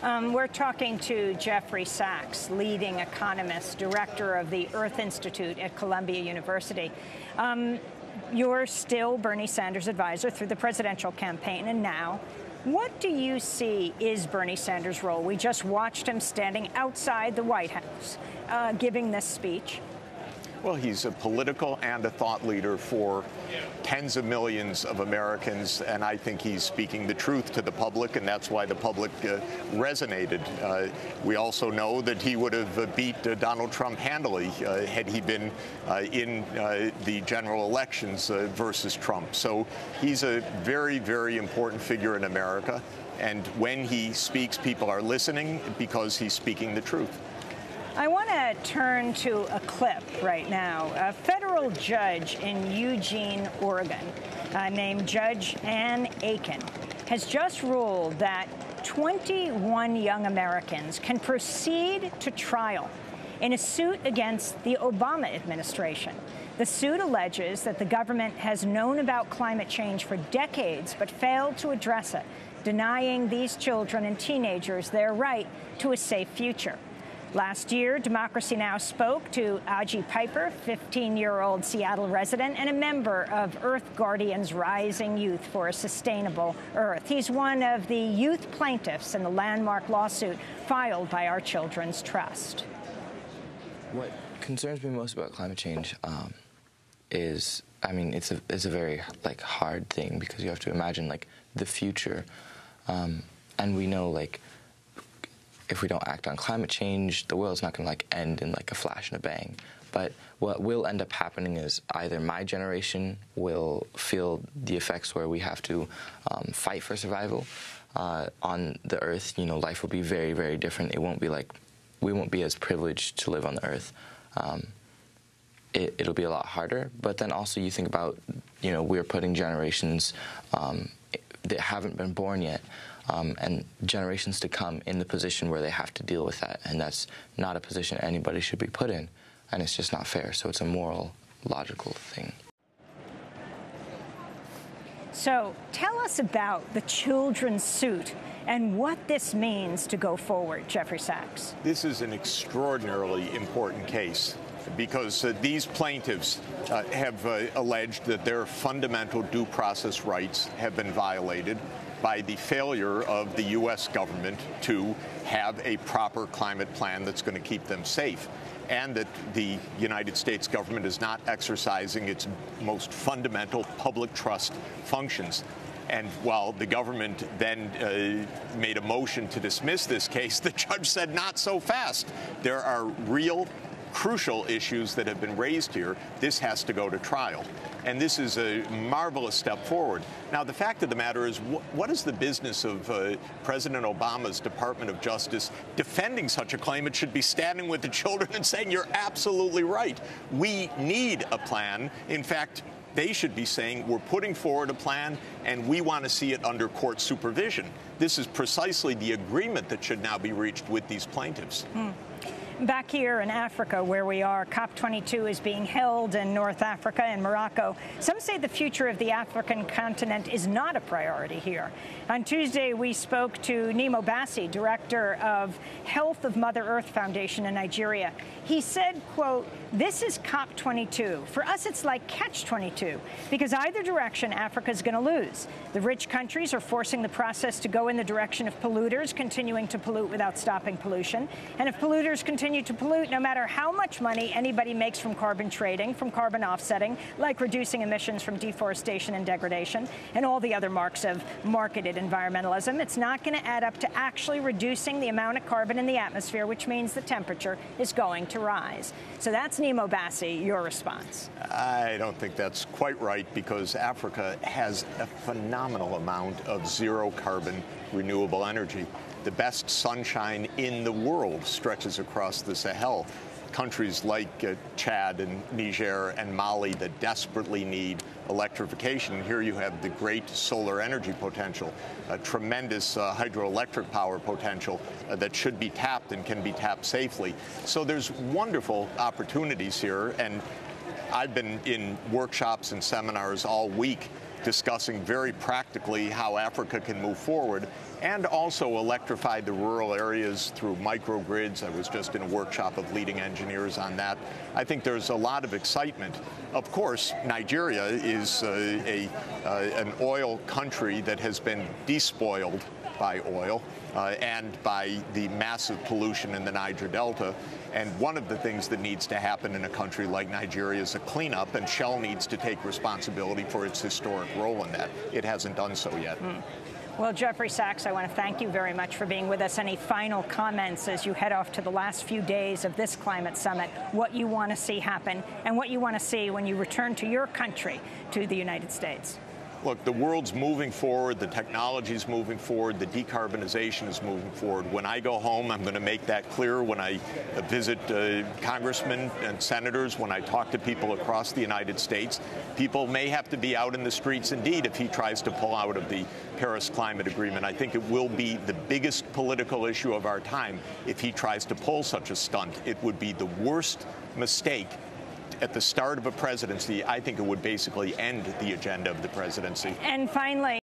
We're talking to Jeffrey Sachs, leading economist, director of the Earth Institute at Columbia University. You're still Bernie Sanders' advisor through the presidential campaign, and now, what do you see is Bernie Sanders' role? We just watched him standing outside the White House giving this speech. Well, he's a political and a thought leader for tens of millions of Americans, and I think he's speaking the truth to the public, and that's why the public resonated. We also know that he would have beat Donald Trump handily had he been in the general elections versus Trump. So he's a very, very important figure in America, and when he speaks, people are listening because he's speaking the truth. I want to turn to a clip right now. A federal judge in Eugene, Oregon, named Judge Ann Aiken, has just ruled that 21 young Americans can proceed to trial in a suit against the Obama administration. The suit alleges that the government has known about climate change for decades but failed to address it, denying these children and teenagers their right to a safe future. Last year, Democracy Now! Spoke to Aji Piper, 15-year-old Seattle resident and a member of Earth Guardian's Rising Youth for a Sustainable Earth. He's one of the youth plaintiffs in the landmark lawsuit filed by Our Children's Trust. What concerns me most about climate change is, I mean, it's a very hard thing because you have to imagine the future, and we know if we don't act on climate change, the world's not going to end in a flash and a bang. But what will end up happening is either my generation will feel the effects where we have to fight for survival on the Earth. You know, life will be very, very different. It won't be we won't be as privileged to live on the Earth. It'll be a lot harder. But then also you think about, we're putting generations that haven't been born yet, and generations to come in the position where they have to deal with that. And that's not a position anybody should be put in. And it's just not fair. So it's a moral, logical thing. So tell us about the children's suit and what this means to go forward, Jeffrey Sachs. This is an extraordinarily important case because these plaintiffs have alleged that their fundamental due process rights have been violated by the failure of the U.S. government to have a proper climate plan that's going to keep them safe, and that the United States government is not exercising its most fundamental public trust functions. And while the government then made a motion to dismiss this case, the judge said, not so fast. There are real crucial issues that have been raised here. This has to go to trial. And this is a marvelous step forward. Now, the fact of the matter is, what is the business of President Obama's Department of Justice defending such a claim? It should be standing with the children and saying, you're absolutely right. We need a plan. In fact, they should be saying, we're putting forward a plan, and we want to see it under court supervision. This is precisely the agreement that should now be reached with these plaintiffs. Back here in Africa, where we are, COP22 is being held in North Africa and Morocco. Some say the future of the African continent is not a priority here. On Tuesday, we spoke to Nemo Bassi, director of Health of Mother Earth Foundation in Nigeria. He said, quote, "This is COP22. For us, it's like catch-22, because either direction, Africa's going to lose. The rich countries are forcing the process to go in the direction of polluters continuing to pollute without stopping pollution. And if polluters continue to pollute, no matter how much money anybody makes from carbon trading, from carbon offsetting, like reducing emissions from deforestation and degradation, and all the other marks of marketed environmentalism, it's not going to add up to actually reducing the amount of carbon in the atmosphere, which means the temperature is going to rise." So that's Nemo Bassi. Your response? I don't think that's quite right, because Africa has a phenomenal amount of zero carbon renewable energy. The best sunshine in the world stretches across the Sahel. Countries like Chad and Niger and Mali that desperately need electrification. Here you have the great solar energy potential, a tremendous hydroelectric power potential that should be tapped and can be tapped safely. So there's wonderful opportunities here, and I've been in workshops and seminars all week discussing very practically how Africa can move forward and also electrify the rural areas through microgrids. I was just in a workshop of leading engineers on that. I think there's a lot of excitement. Of course, Nigeria is an oil country that has been despoiled by oil and by the massive pollution in the Niger Delta. And one of the things that needs to happen in a country like Nigeria is a cleanup, and Shell needs to take responsibility for its historic role in that. It hasn't done so yet. Well, Jeffrey Sachs, I want to thank you very much for being with us. Any final comments as you head off to the last few days of this climate summit, what you want to see happen and what you want to see when you return to your country, to the United States? Look, the world's moving forward, the technology's moving forward, the decarbonization is moving forward. When I go home, I'm going to make that clear when I visit congressmen and senators, when I talk to people across the United States. People may have to be out in the streets, indeed, if he tries to pull out of the Paris Climate Agreement. I think it will be the biggest political issue of our time if he tries to pull such a stunt. It would be the worst mistake at the start of a presidency. I think it would basically end the agenda of the presidency. And finally,